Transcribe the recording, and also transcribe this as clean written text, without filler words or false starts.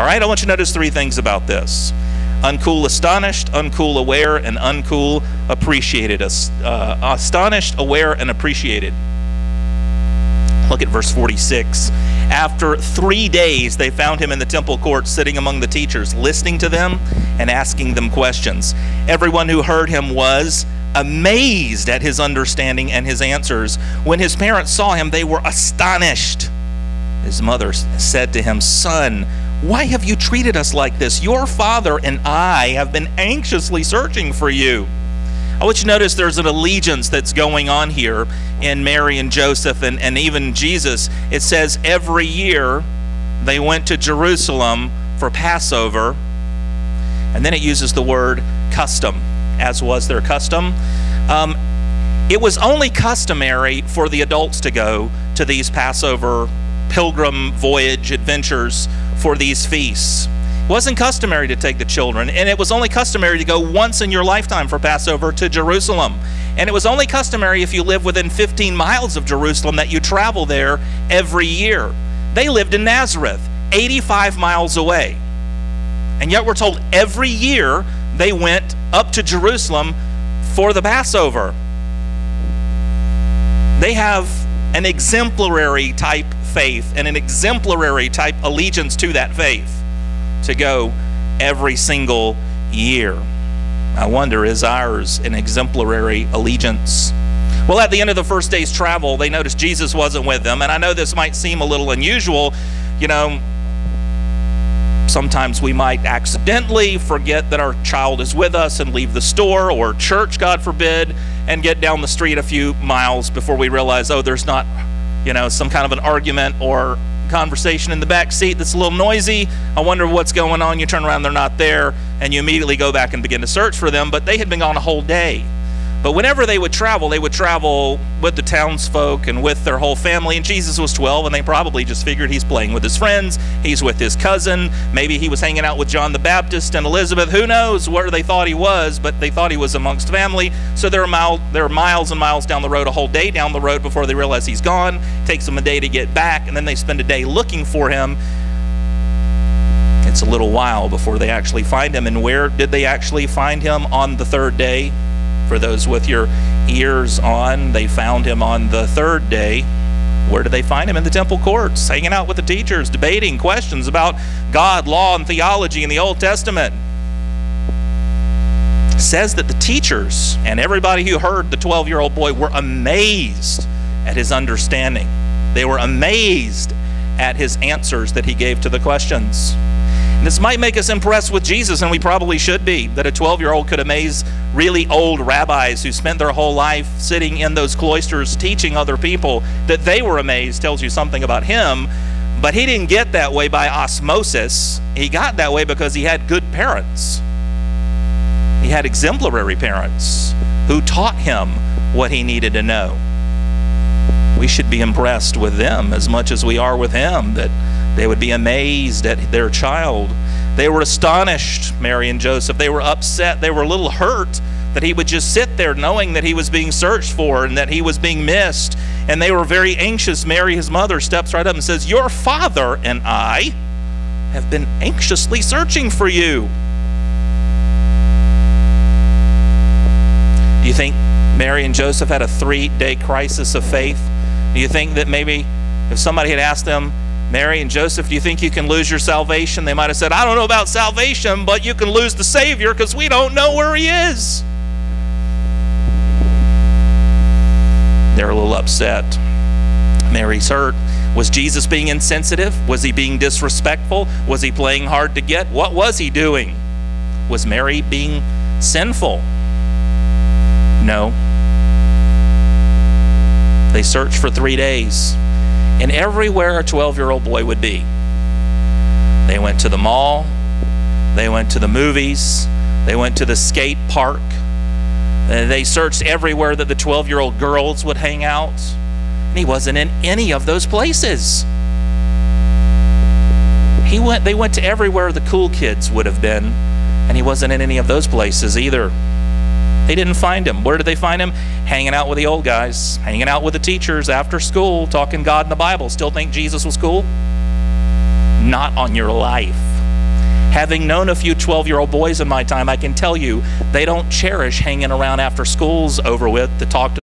All right, I want you to notice three things about this. Uncool astonished, uncool aware, and uncool appreciated. Astonished, aware, and appreciated. Look at verse 46. After 3 days, they found him in the temple court, sitting among the teachers, listening to them and asking them questions. Everyone who heard him was amazed at his understanding and his answers. When his parents saw him, they were astonished. His mother said to him, "Son, why have you treated us like this? Your father and I have been anxiously searching for you." I want you to notice there's an allegiance that's going on here in Mary and Joseph and even Jesus. It says every year they went to Jerusalem for Passover, and then it uses the word custom, as was their custom. It was only customary for the adults to go to these Passover pilgrim voyage adventures for these feasts. It wasn't customary to take the children, and it was only customary to go once in your lifetime for Passover to Jerusalem. And it was only customary if you live within 15 miles of Jerusalem that you travel there every year. They lived in Nazareth, 85 miles away. And yet we're told every year they went up to Jerusalem for the Passover. They have an exemplary type faith and an exemplary type allegiance to that faith, to go every single year. I wonder, is ours an exemplary allegiance? Well, at the end of the first day's travel, they noticed Jesus wasn't with them. And I know this might seem a little unusual. You know, sometimes we might accidentally forget that our child is with us and leave the store or church, God forbid, and get down the street a few miles before we realize, oh, there's not, you know, some kind of an argument or conversation in the back seat that's a little noisy. I wonder what's going on. You turn around, they're not there, and you immediately go back and begin to search for them. But they had been gone a whole day. But whenever they would travel with the townsfolk and with their whole family. And Jesus was 12, and they probably just figured he's playing with his friends. He's with his cousin. Maybe he was hanging out with John the Baptist and Elizabeth. Who knows where they thought he was, but they thought he was amongst family. So they're miles and miles down the road, a whole day down the road before they realize he's gone. It takes them a day to get back, and then they spend a day looking for him. It's a little while before they actually find him. And where did they actually find him on the third day? For those with your ears on, they found him on the third day. Where did they find him? In the temple courts, hanging out with the teachers, debating questions about God, law, and theology in the Old Testament. It says that the teachers and everybody who heard the 12-year-old boy were amazed at his understanding. They were amazed at his answers that he gave to the questions. This might make us impressed with Jesus, and we probably should be, that a 12-year-old could amaze really old rabbis who spent their whole life sitting in those cloisters teaching other people. That they were amazed tells you something about him, but he didn't get that way by osmosis. He got that way because he had good parents. He had exemplary parents who taught him what he needed to know. We should be impressed with them as much as we are with him, that they would be amazed at their child. They were astonished, Mary and Joseph. They were upset. They were a little hurt that he would just sit there knowing that he was being searched for and that he was being missed. And they were very anxious. Mary, his mother, steps right up and says, "Your father and I have been anxiously searching for you." Do you think Mary and Joseph had a 3-day crisis of faith? Do you think that maybe if somebody had asked them, "Mary and Joseph, do you think you can lose your salvation?" they might have said, "I don't know about salvation, but you can lose the Savior because we don't know where he is." They're a little upset. Mary's hurt. Was Jesus being insensitive? Was he being disrespectful? Was he playing hard to get? What was he doing? Was Mary being sinful? No. They searched for 3 days. And everywhere a 12-year-old boy would be. They went to the mall. They went to the movies. They went to the skate park. They searched everywhere that the 12-year-old girls would hang out. And he wasn't in any of those places. They went to everywhere the cool kids would have been, and he wasn't in any of those places either. They didn't find him. Where did they find him? Hanging out with the old guys, hanging out with the teachers after school, talking God and the Bible. Still think Jesus was cool? Not on your life. Having known a few 12-year-old boys in my time, I can tell you they don't cherish hanging around after school's over with to talk to